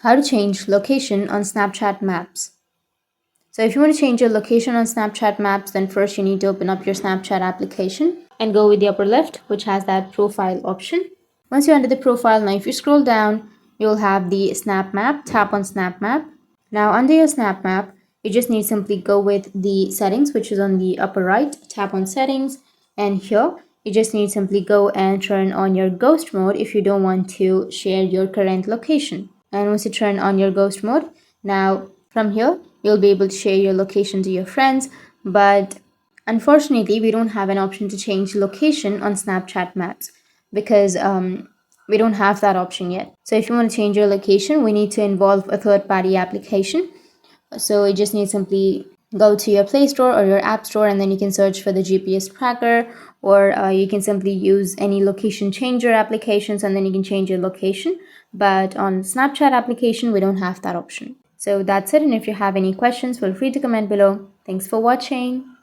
How to change location on Snapchat Maps. So if you want to change your location on Snapchat Maps, then first you need to open up your Snapchat application and go with the upper left, which has that profile option. Once you're under the profile, now if you scroll down, you'll have the Snap Map. Tap on Snap Map. Now under your Snap Map, you just need to simply go with the settings, which is on the upper right. Tap on settings, and here you just need to simply go and turn on your ghost mode if you don't want to share your current location. And once you turn on your ghost mode, now from here you'll be able to share your location to your friends, but unfortunately we don't have an option to change location on Snapchat Maps because we don't have that option yet. So if you want to change your location, we need to involve a third-party application. So you just need to simply go to your Play Store or your App Store, and then you can search for the GPS tracker, or you can simply use any location changer applications, and then you can change your location. But on Snapchat application, we don't have that option. So that's it, and if you have any questions, feel free to comment below. Thanks for watching.